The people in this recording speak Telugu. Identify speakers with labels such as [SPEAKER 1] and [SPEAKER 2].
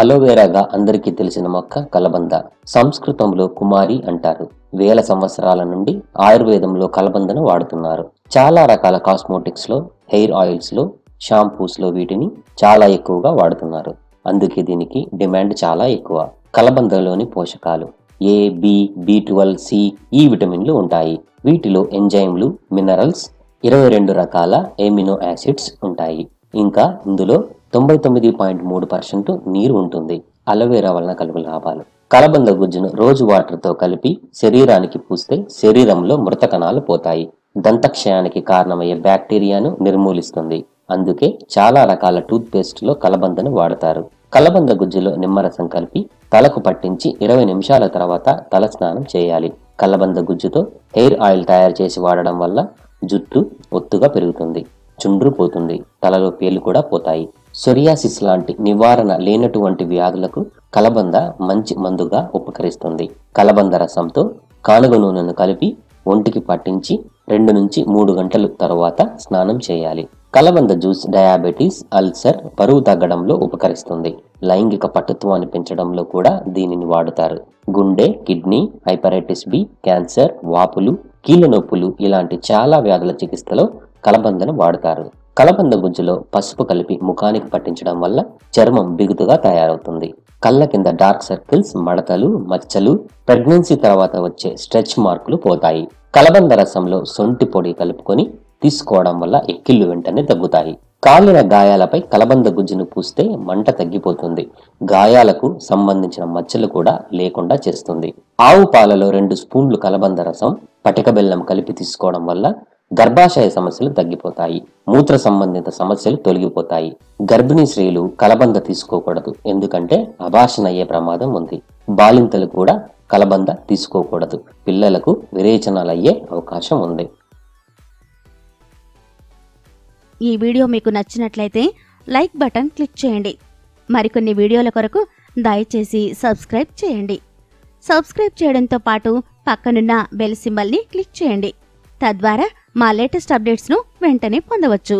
[SPEAKER 1] అలోవెరాగా అందరికీ తెలిసిన మొక్క కలబంద. సంస్కృతంలో కుమారి అంటారు. వేల సంవత్సరాల నుండి ఆయుర్వేదంలో కలబందను వాడుతున్నారు. చాలా రకాల కాస్మోటిక్స్ లో, హెయిర్ ఆయిల్స్ లో, షాంపూస్ లో వీటిని చాలా ఎక్కువగా వాడుతున్నారు. అందుకే దీనికి డిమాండ్ చాలా ఎక్కువ. కలబందలోని పోషకాలు ఏ, బి, B12, సి, ఈ విటమిన్లు ఉంటాయి. వీటిలో ఎంజైమ్లు, మినరల్స్, 22 రకాల ఎమినో యాసిడ్స్ ఉంటాయి. ఇంకా ఇందులో 99.3% నీరు ఉంటుంది. అలోవెరా వలన కలుగు లాభాలు: కలబంద గుజ్జును రోజు వాటర్తో కలిపి శరీరానికి పూస్తే శరీరంలో మృత కణాలు పోతాయి. దంతక్షయానికి కారణమయ్యే బ్యాక్టీరియాను నిర్మూలిస్తుంది. అందుకే చాలా రకాల టూత్ పేస్ట్ లో కలబందను వాడతారు. కలబంద గుజ్జులో నిమ్మరసం కలిపి తలకు పట్టించి 20 నిమిషాల తర్వాత తల స్నానం చేయాలి. కలబంద గుజ్జుతో హెయిర్ ఆయిల్ తయారు చేసి వాడడం వల్ల జుట్టు ఒత్తుగా పెరుగుతుంది, చుండ్రు పోతుంది, తలలో పేలు కూడా పోతాయి. సొరియాసిస్ లాంటి నివారణ లేనటువంటి వ్యాధులకు కలబంద మంచి మందుగా ఉపకరిస్తుంది. కలబంద రసంతో కానుగ నూనెను కలిపి ఒంటికి పట్టించి 2 నుంచి 3 గంటల తరువాత స్నానం చేయాలి. కలబంద జ్యూస్ డయాబెటీస్, అల్సర్, బరువు తగ్గడంలో ఉపకరిస్తుంది. లైంగిక పటుత్వాన్ని పెంచడంలో కూడా దీనిని వాడుతారు. గుండె, కిడ్నీ, హైపరైటిస్ బి, క్యాన్సర్, వాపులు, కీళ్ళ నొప్పులు ఇలాంటి చాలా వ్యాధుల చికిత్సలో కలబందను వాడుతారు. కలబంద గుజ్జులో పసుపు కలిపి ముఖానికి పట్టించడం వల్ల చర్మం బిగుతుగా తయారవుతుంది. కళ్ళ కింద డార్క్ సర్కిల్స్, మడతలు, మచ్చలు, ప్రెగ్నెన్సీ తర్వాత వచ్చే స్ట్రెచ్ మార్కులు పోతాయి. కలబంద రసంలో సొంటి పొడి కలుపుకొని తీసుకోవడం వల్ల ఎక్కిళ్ళు వెంటనే తగ్గుతాయి. కాలిన గాయాలపై కలబంద గుజ్జును పూస్తే మంట తగ్గిపోతుంది. గాయాలకు సంబంధించిన మచ్చలు కూడా లేకుండా చేస్తుంది. ఆవు పాలలో 2 స్పూన్లు కలబంద రసం, పటిక బెల్లం కలిపి తీసుకోవడం వల్ల గర్భాశయ సమస్యలు తగ్గిపోతాయి. మూత్ర సంబంధిత సమస్యలు తొలగిపోతాయి. గర్భిణీ స్త్రీలు కలబంద తీసుకోకూడదు, ఎందుకంటే అబార్షన్ అయ్యే ప్రమాదం ఉంది. బాలింతలు కూడా కలబంద తీసుకోకూడదు, పిల్లలకు విరేచనాలు అయ్యే అవకాశం ఉంది.
[SPEAKER 2] ఈ వీడియో మీకు నచ్చినట్లయితే లైక్ బటన్ క్లిక్ చేయండి. మరికొన్ని వీడియోల కొరకు దయచేసి సబ్స్క్రైబ్ చేయండి. సబ్స్క్రైబ్ చేయడంతో పాటు పక్కనున్న బెల్ సింబల్ని క్లిక్ చేయండి. తద్వారా మా లేటెస్ట్ అప్డేట్స్ను వెంటనే పొందవచ్చు.